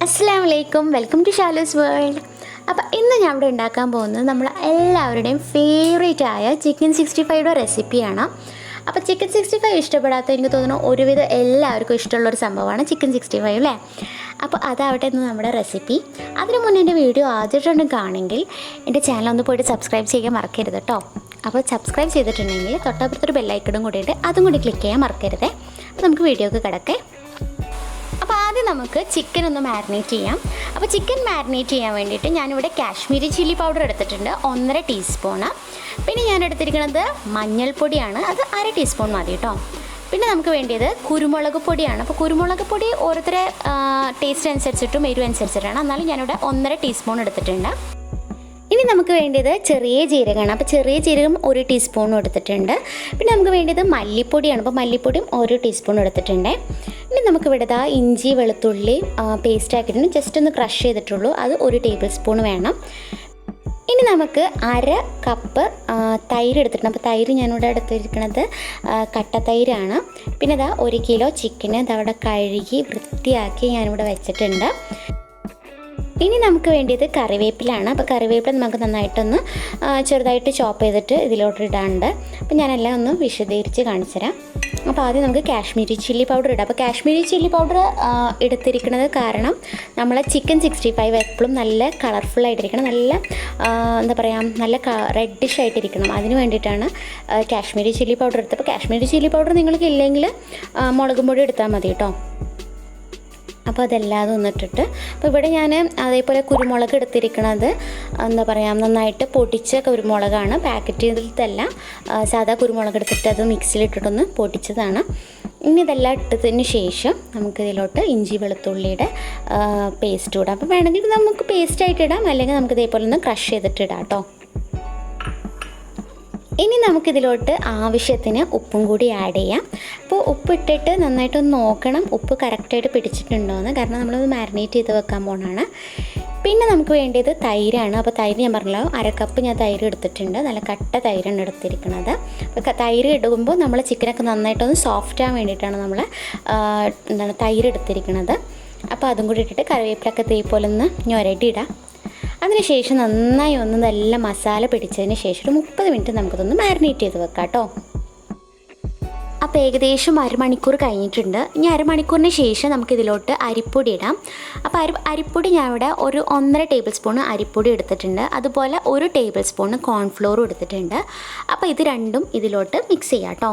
Assalamualaikum, welcome to Shaluz world. അപ്പോൾ ഇന്ന് ഞാൻ ഇവിടെ ഉണ്ടാക്കാൻ പോകുന്നത് നമ്മൾ എല്ലാവരുടെയും ഫേവറേറ്റ് ആയ ചിക്കൻ 65യുടെ റെസിപ്പിയാണ്. അപ്പോൾ ചിക്കൻ 65 ഇഷ്ടപ്പെടാത്ത എനിക്ക് തോന്നുന്നു ഒരുവിധം എല്ലാവർക്കും ഇഷ്ടമുള്ളൊരു സംഭവമാണ് ചിക്കൻ 65 അല്ലേ. അപ്പോൾ അതാവട്ടെ ഇന്ന് നമ്മുടെ റെസിപ്പി. അതിനു മുന്നേ എൻ്റെ വീഡിയോ ആദ്യമായിട്ടാണ് കാണുമെങ്കിൽ എൻ്റെ ചാനൽ ഒന്ന് പോയിട്ട് സബ്സ്ക്രൈബ് ചെയ്യാൻ മറക്കരുത് കേട്ടോ. അപ്പോൾ സബ്സ്ക്രൈബ് ചെയ്തിട്ടുണ്ടെങ്കിൽ തൊട്ടപ്പുറത്തൊരു ബെല്ലൈക്കണും കൂടിയിട്ട് അതും കൂടി ക്ലിക്ക് ചെയ്യാൻ മറക്കരുതേ. അപ്പോൾ നമുക്ക് വീഡിയോക്ക് കിടക്കേ. അപ്പോൾ ആദ്യം നമുക്ക് ചിക്കൻ ഒന്ന് മാരിനേറ്റ് ചെയ്യാം. അപ്പോൾ ചിക്കൻ മാരിനേറ്റ് ചെയ്യാൻ വേണ്ടിയിട്ട് ഞാനിവിടെ കാശ്മീരി ചില്ലി പൗഡർ എടുത്തിട്ടുണ്ട് 1.5 ടീസ്പൂണ്. പിന്നെ ഞാൻ എടുത്തിരിക്കുന്നത് മഞ്ഞൾപ്പൊടിയാണ്, അത് 1/2 ടീസ്പൂൺ മതി കേട്ടോ. പിന്നെ നമുക്ക് വേണ്ടിയത് കുരുമുളക് പൊടിയാണ്. അപ്പോൾ കുരുമുളക് പൊടി ഓരോരുത്തരെ ടേസ്റ്റ് അനുസരിച്ചിട്ടും എരിവ് അനുസരിച്ചിട്ടാണ്, എന്നാലും ഞാനിവിടെ 1.5 ടീസ്പൂൺ എടുത്തിട്ടുണ്ട്. ഇനി നമുക്ക് വേണ്ടിയത് ചെറിയ ജീരകമാണ്. അപ്പോൾ ചെറിയ ജീരകം 1 ടീസ്പൂണും എടുത്തിട്ടുണ്ട്. പിന്നെ നമുക്ക് വേണ്ടിയത് മല്ലിപ്പൊടിയാണ്. അപ്പോൾ മല്ലിപ്പൊടിയും 1 ടീസ്പൂൺ എടുത്തിട്ടുണ്ട്. ഇനി നമുക്കിവിടെ ഇഞ്ചി വെളുത്തുള്ളി പേസ്റ്റ് ആക്കിയിട്ടുണ്ട്, ജസ്റ്റ് ഒന്ന് ക്രഷ് ചെയ്തിട്ടുള്ളൂ, അത് 1 ടേബിൾ സ്പൂൺ വേണം. ഇനി നമുക്ക് 1/2 കപ്പ് തൈര് എടുത്തിട്ടുണ്ട്. അപ്പോൾ തൈര് ഞാനിവിടെ എടുത്തിരിക്കുന്നത് കട്ട തൈരാണ്. പിന്നെ 1 കിലോ ചിക്കന് അവിടെ കഴുകി വൃത്തിയാക്കി ഞാനിവിടെ വെച്ചിട്ടുണ്ട്. ഇനി നമുക്ക് വേണ്ടിയത് കറിവേപ്പിലാണ്. അപ്പോൾ കറിവേപ്പില നമുക്ക് നന്നായിട്ടൊന്ന് ചെറുതായിട്ട് ചോപ്പ് ചെയ്തിട്ട് ഇതിലോട്ട് ഇടാണ്ട്. അപ്പോൾ ഞാനെല്ലാം ഒന്ന് വിശദീകരിച്ച് കാണിച്ചു തരാം. അപ്പോൾ ആദ്യം നമുക്ക് കാശ്മീരി ചില്ലി പൗഡർ ഇടാം. അപ്പോൾ കാശ്മീരി ചില്ലി പൗഡർ എടുത്തിരിക്കുന്നത് കാരണം നമ്മളെ ചിക്കൻ 65 എപ്പോഴും നല്ല കളർഫുള്ളായിട്ടിരിക്കണം, നല്ല എന്താ പറയുക, നല്ല റെഡിഷ് ആയിട്ടിരിക്കണം. അതിന് വേണ്ടിയിട്ടാണ് കാശ്മീരി ചില്ലി പൗഡർ എടുത്തത്. അപ്പോൾ കാശ്മീരി ചില്ലി പൗഡർ നിങ്ങൾക്ക് ഇല്ലെങ്കിൽ മുളകും പൊടി എടുത്താൽ മതി കേട്ടോ. അപ്പോൾ അതെല്ലാതും ഒന്നിട്ടിട്ട്, അപ്പോൾ ഇവിടെ ഞാൻ അതേപോലെ കുരുമുളക് എടുത്തിരിക്കുന്നത് എന്താ പറയുക, നന്നായിട്ട് പൊടിച്ച കുരുമുളകാണ്, പാക്കറ്റ് ചെയ്തിട്ടല്ല, സാധാ കുരുമുളക് എടുത്തിട്ട് അത് മിക്സിയിലിട്ടിട്ടൊന്ന് പൊടിച്ചതാണ്. ഇനി ഇതെല്ലാം ഇട്ടതിന് ശേഷം നമുക്കിതിലോട്ട് ഇഞ്ചി വെളുത്തുള്ളിയുടെ പേസ്റ്റ് ഇടാം. അപ്പോൾ വേണമെങ്കിൽ നമുക്ക് പേസ്റ്റായിട്ട് ഇടാം, അല്ലെങ്കിൽ നമുക്ക് ഇതേപോലെ ഒന്ന് ക്രഷ് ചെയ്തിട്ട് ഇടാം കേട്ടോ. ഇനി നമുക്കിതിലോട്ട് ആവശ്യത്തിന് ഉപ്പും കൂടി ആഡ് ചെയ്യാം. അപ്പോൾ ഉപ്പിട്ടിട്ട് നന്നായിട്ടൊന്ന് നോക്കണം ഉപ്പ് കറക്റ്റായിട്ട് പിടിച്ചിട്ടുണ്ടോയെന്ന്, കാരണം നമ്മളത് മാരിനേറ്റ് ചെയ്ത് വെക്കാൻ പോകണമാണ്. പിന്നെ നമുക്ക് വേണ്ടിയത് തൈരാണ്. അപ്പോൾ തൈര് ഞാൻ പറഞ്ഞല്ലോ 1/2 കപ്പ് ഞാൻ തൈര് എടുത്തിട്ടുണ്ട്, നല്ല കട്ട തൈരാണ് എടുത്തിരിക്കുന്നത്. അപ്പോൾ തൈര് ഇടുമ്പോൾ നമ്മൾ ചിക്കനൊക്കെ നന്നായിട്ടൊന്ന് സോഫ്റ്റ് ആകാൻ വേണ്ടിയിട്ടാണ് നമ്മൾ തൈര് എടുത്തിരിക്കുന്നത്. അപ്പോൾ അതും കൂടി ഇട്ടിട്ട് കറിവേപ്പിലൊക്കെ ഇതേപോലെ ഒന്ന് ഞൊരടിയിടാം. അതിനുശേഷം നന്നായി ഒന്ന് നല്ല മസാല പിടിച്ചതിന് ശേഷം ഒരു 30 മിനിറ്റ് നമുക്കതൊന്ന് മാരിനേറ്റ് ചെയ്ത് വെക്കാം കേട്ടോ. അപ്പോൾ ഏകദേശം 1/2 മണിക്കൂർ കഴിഞ്ഞിട്ടുണ്ട്. ഇനി 1/2 മണിക്കൂറിന് ശേഷം നമുക്കിതിലോട്ട് അരിപ്പൊടി ഇടാം. അപ്പോൾ അരിപ്പൊടി ഞാൻ ഇവിടെ ഒരു 1.5 ടേബിൾ സ്പൂൺ അരിപ്പൊടി എടുത്തിട്ടുണ്ട്, അതുപോലെ 1 ടേബിൾ സ്പൂൺ കോൺഫ്ലോറും എടുത്തിട്ടുണ്ട്. അപ്പോൾ ഇത് രണ്ടും ഇതിലോട്ട് മിക്സ് ചെയ്യാം കേട്ടോ.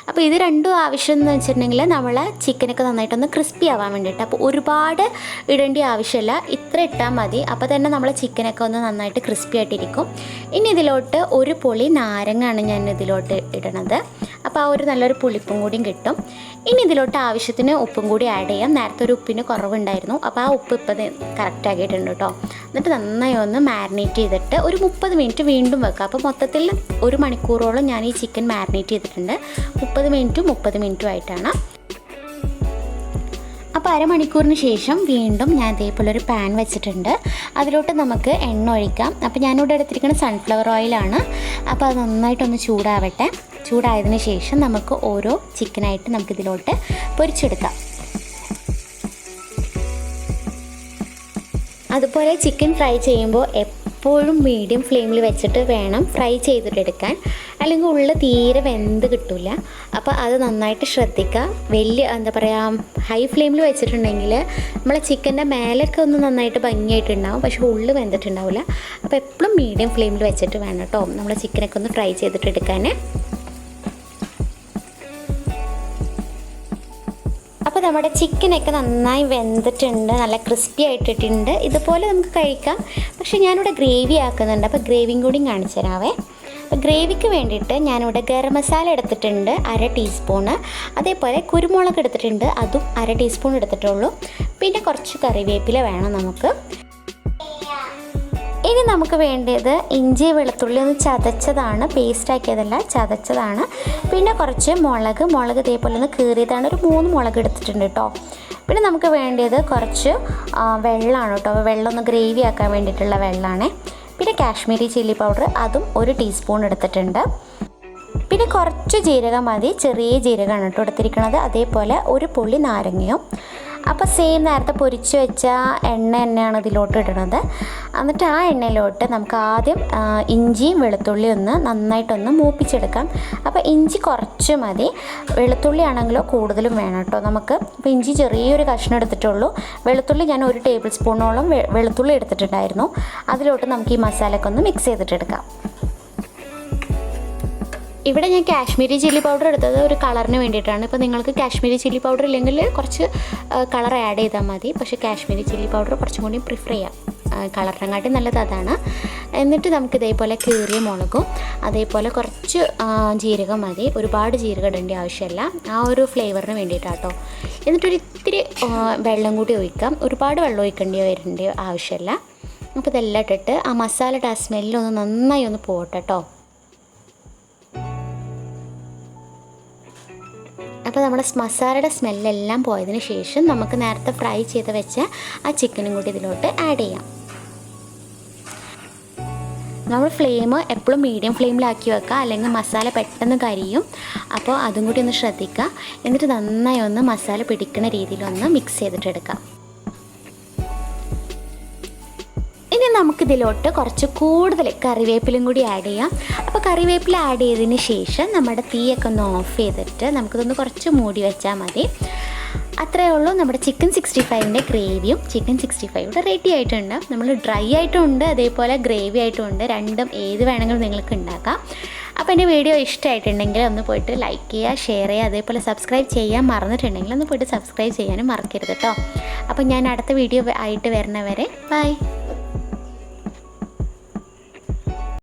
അപ്പോൾ ഇത് രണ്ടും ആവശ്യം എന്ന് വെച്ചിട്ടുണ്ടെങ്കിൽ നമ്മൾ ചിക്കനൊക്കെ നന്നായിട്ടൊന്ന് ക്രിസ്പി ആവാൻ വേണ്ടിയിട്ട്. അപ്പോൾ ഒരുപാട് ഇടേണ്ട ആവശ്യമില്ല, ഇത്ര ഇട്ടാൽ മതി. അപ്പോൾ തന്നെ നമ്മൾ ചിക്കനൊക്കെ ഒന്ന് നന്നായിട്ട് ക്രിസ്പി ആയിട്ടിരിക്കും. ഇനി ഇതിലോട്ട് 1 പൊളി നാരങ്ങയാണ് ഞാൻ ഇതിലോട്ട് ഇടണത്. അപ്പോൾ ആ ഒരു നല്ലൊരു പുളിപ്പും കൂടിയും കിട്ടും. ഇനി ഇതിലോട്ട് ആവശ്യത്തിന് ഉപ്പും കൂടി ആഡ് ചെയ്യാം. നേരത്തെ ഒരു ഉപ്പിന് കുറവുണ്ടായിരുന്നു, അപ്പോൾ ആ ഉപ്പ് ഇപ്പോൾ കറക്റ്റ് ആക്കിയിട്ടുണ്ട് കേട്ടോ. എന്നിട്ട് നന്നായി ഒന്ന് മാരിനേറ്റ് ചെയ്തിട്ട് ഒരു 30 മിനിറ്റ് വീണ്ടും വെക്കുക. അപ്പോൾ മൊത്തത്തിൽ 1 മണിക്കൂറോളം ഞാൻ ഈ ചിക്കൻ മാരിനേറ്റ് ചെയ്തിട്ടുണ്ട്. 30 മിനിറ്റും ആയിട്ടാണ്. അപ്പോൾ 1/2 മണിക്കൂറിന് ശേഷം വീണ്ടും ഞാൻ ഇതേപോലെ ഒരു പാൻ വെച്ചിട്ടുണ്ട്. അതിലോട്ട് നമുക്ക് എണ്ണ ഒഴിക്കാം. അപ്പോൾ ഞാനിവിടെ എടുത്തിരിക്കുന്നത് സൺഫ്ലവർ ഓയിലാണ്. അപ്പോൾ അത് നന്നായിട്ടൊന്ന് ചൂടാവട്ടെ. ചൂടായതിന് ശേഷം നമുക്ക് ഓരോ ചിക്കനായിട്ട് നമുക്കിതിലോട്ട് പൊരിച്ചെടുക്കാം. അതുപോലെ ചിക്കൻ ഫ്രൈ ചെയ്യുമ്പോൾ എപ്പോഴും മീഡിയം ഫ്ലെയിമിൽ വെച്ചിട്ട് വേണം ഫ്രൈ ചെയ്തിട്ടെടുക്കാൻ, അല്ലെങ്കിൽ ഉള്ളിൽ തീരെ വെന്ത് കിട്ടില്ല. അപ്പോൾ അത് നന്നായിട്ട് ശ്രദ്ധിക്കുക. വലിയ എന്താ പറയുക, ഹൈ ഫ്ലെയിമിൽ വെച്ചിട്ടുണ്ടെങ്കിൽ നമ്മളെ ചിക്കൻ്റെ മേലൊക്കെ ഒന്ന് നന്നായിട്ട് ഭംഗിയായിട്ടുണ്ടാവും, പക്ഷേ ഉള്ളിൽ വെന്തിട്ടുണ്ടാവില്ല. അപ്പോൾ എപ്പോഴും മീഡിയം ഫ്ലെയിമിൽ വെച്ചിട്ട് വേണം കേട്ടോ നമ്മൾ ചിക്കനൊക്കെ ഒന്ന് ഫ്രൈ ചെയ്തിട്ടെടുക്കാൻ. അപ്പോൾ നമ്മുടെ ചിക്കനൊക്കെ നന്നായി വെന്തിട്ടുണ്ട്, നല്ല ക്രിസ്പി ആയിട്ടിട്ടുണ്ട്. ഇതുപോലെ നമുക്ക് കഴിക്കാം, പക്ഷേ ഞാനിവിടെ ഗ്രേവി ആക്കുന്നുണ്ട്. അപ്പോൾ ഗ്രേവിയും കൂടി കാണിച്ചു തരാവേ. അപ്പോൾ ഗ്രേവിക്ക് വേണ്ടിയിട്ട് ഞാനിവിടെ ഗരം മസാല എടുത്തിട്ടുണ്ട് 1/2 ടീസ്പൂണ്, അതേപോലെ കുരുമുളക് എടുത്തിട്ടുണ്ട്, അതും 1/2 ടീസ്പൂൺ എടുത്തിട്ടുള്ളൂ. പിന്നെ കുറച്ച് കറിവേപ്പില വേണം നമുക്ക്. ഇനി നമുക്ക് വേണ്ടത് ഇഞ്ചി വെളുത്തുള്ളി ഒന്ന് ചതച്ചതാണ്, പേസ്റ്റാക്കിയതല്ല, ചതച്ചതാണ്. പിന്നെ കുറച്ച് മുളക് ഇതേപോലെ ഒന്ന് കീറിയതാണ്, ഒരു 3 മുളക് എടുത്തിട്ടുണ്ട് കേട്ടോ. പിന്നെ നമുക്ക് വേണ്ടത് കുറച്ച് വെള്ളമാണ് കേട്ടോ. വെള്ളം ഒന്ന് ഗ്രേവി ആക്കാൻ വേണ്ടിയിട്ടുള്ള വെള്ളമാണ്. പിന്നെ കാശ്മീരി ചില്ലി പൗഡർ, അതും 1 ടീസ്പൂൺ എടുത്തിട്ടുണ്ട്. പിന്നെ കുറച്ച് ജീരകം മതി, ചെറിയ ജീരകമാണ് കേട്ടോ എടുത്തിരിക്കുന്നത്. അതേപോലെ 1 പൊളി നാരങ്ങയും അപ്പോൾ സെയിം നേരത്തെ പൊരിച്ച് വെച്ച എണ്ണ തന്നെയാണ് ഇതിലോട്ട് ഇടുന്നത്. എന്നിട്ട് ആ എണ്ണയിലോട്ട് നമുക്ക് ആദ്യം ഇഞ്ചിയും വെളുത്തുള്ളിയും ഒന്ന് നന്നായിട്ടൊന്ന് മൂപ്പിച്ചെടുക്കാം. അപ്പോൾ ഇഞ്ചി കുറച്ച് മതി, വെളുത്തുള്ളി ആണെങ്കിലോ കൂടുതലും വേണം കേട്ടോ നമുക്ക്. അപ്പോൾ ഇഞ്ചി ചെറിയൊരു കഷ്ണം എടുത്തിട്ടുള്ളൂ. വെളുത്തുള്ളി ഞാൻ 1 ടേബിൾ സ്പൂണോളം വെളുത്തുള്ളി എടുത്തിട്ടുണ്ടായിരുന്നു. അതിലോട്ട് നമുക്ക് ഈ മസാലയൊക്കെ ഒന്ന് മിക്സ് ചെയ്തിട്ടെടുക്കാം. ഇവിടെ ഞാൻ കാശ്മീരി ചില്ലി പൗഡർ എടുത്തത് ഒരു കളറിന് വേണ്ടിയിട്ടാണ്. ഇപ്പോൾ നിങ്ങൾക്ക് കാശ്മീരി ചില്ലി പൗഡർ ഇല്ലെങ്കിൽ കുറച്ച് കളർ ആഡ് ചെയ്താൽ മതി. പക്ഷേ കാശ്മീരി ചില്ലി പൗഡർ കുറച്ചും കൂടി പ്രിഫർ ചെയ്യാം, കളറിനെക്കാട്ടി നല്ലത് അതാണ്. എന്നിട്ട് നമുക്ക് ഇതേപോലെ കീറിയ മുളകും അതേപോലെ കുറച്ച് ജീരകം മതി. ഒരുപാട് ജീരകം ഇടേണ്ട ആവശ്യമില്ല, ആ ഒരു ഫ്ലേവറിന് വേണ്ടിയിട്ടാട്ടോ. എന്നിട്ടൊരു ഇത്തിരി വെള്ളം കൂടി ഒഴിക്കാം. ഒരുപാട് വെള്ളം വരേണ്ട ആവശ്യമില്ല. അപ്പോൾ ഇതെല്ലാം ഇട്ടിട്ട് ആ മസാലയുടെ ആ സ്മെല്ലൊന്ന് നന്നായി ഒന്ന് പോട്ടെ കേട്ടോ. അപ്പോൾ നമ്മുടെ മസാലയുടെ സ്മെല്ലെല്ലാം പോയതിന് ശേഷം നമുക്ക് നേരത്തെ ഫ്രൈ ചെയ്ത് വെച്ച ആ ചിക്കനും കൂടി ഇതിലോട്ട് ആഡ് ചെയ്യാം. നമ്മൾ ഫ്ലെയിം എപ്പോഴും മീഡിയം ഫ്ലെയിമിലാക്കി വെക്കുക, അല്ലെങ്കിൽ മസാല പെട്ടെന്ന് കരിയും. അപ്പോൾ അതും കൂടി ഒന്ന് ശ്രദ്ധിക്കുക. എന്നിട്ട് നന്നായി ഒന്ന് മസാല പിടിക്കുന്ന രീതിയിലൊന്ന് മിക്സ് ചെയ്തിട്ടെടുക്കാം. ഇനി നമുക്കിതിലോട്ട് കുറച്ച് കൂടുതൽ കറിവേപ്പിലും കൂടി ആഡ് ചെയ്യാം. അപ്പോൾ കറിവേപ്പില ആഡ് ചെയ്തതിന് ശേഷം നമ്മുടെ തീയൊക്കെ ഒന്ന് ഓഫ് ചെയ്തിട്ട് നമുക്കിതൊന്ന് കുറച്ച് മൂടി വെച്ചാൽ മതി. അത്രയേ ഉള്ളൂ. നമ്മുടെ ചിക്കൻ 65ൻ്റെ ഗ്രേവിയും ചിക്കൻ 65 ഇവിടെ റെഡി ആയിട്ടുണ്ട്. നമ്മൾ ഡ്രൈ ആയിട്ടും ഉണ്ട്, അതേപോലെ ഗ്രേവി ആയിട്ടും ഉണ്ട്. രണ്ടും ഏത് വേണമെങ്കിലും നിങ്ങൾക്ക് ഉണ്ടാക്കാം. അപ്പോൾ എൻ്റെ വീഡിയോ ഇഷ്ടമായിട്ടുണ്ടെങ്കിൽ ഒന്ന് പോയിട്ട് ലൈക്ക് ചെയ്യുക, ഷെയർ ചെയ്യുക, അതേപോലെ സബ്സ്ക്രൈബ് ചെയ്യാൻ മറന്നിട്ടുണ്ടെങ്കിൽ ഒന്ന് പോയിട്ട് സബ്സ്ക്രൈബ് ചെയ്യാനും മറക്കരുത് കേട്ടോ. അപ്പോൾ ഞാൻ അടുത്ത വീഡിയോ ആയിട്ട് വരുന്നവരെ ബൈ.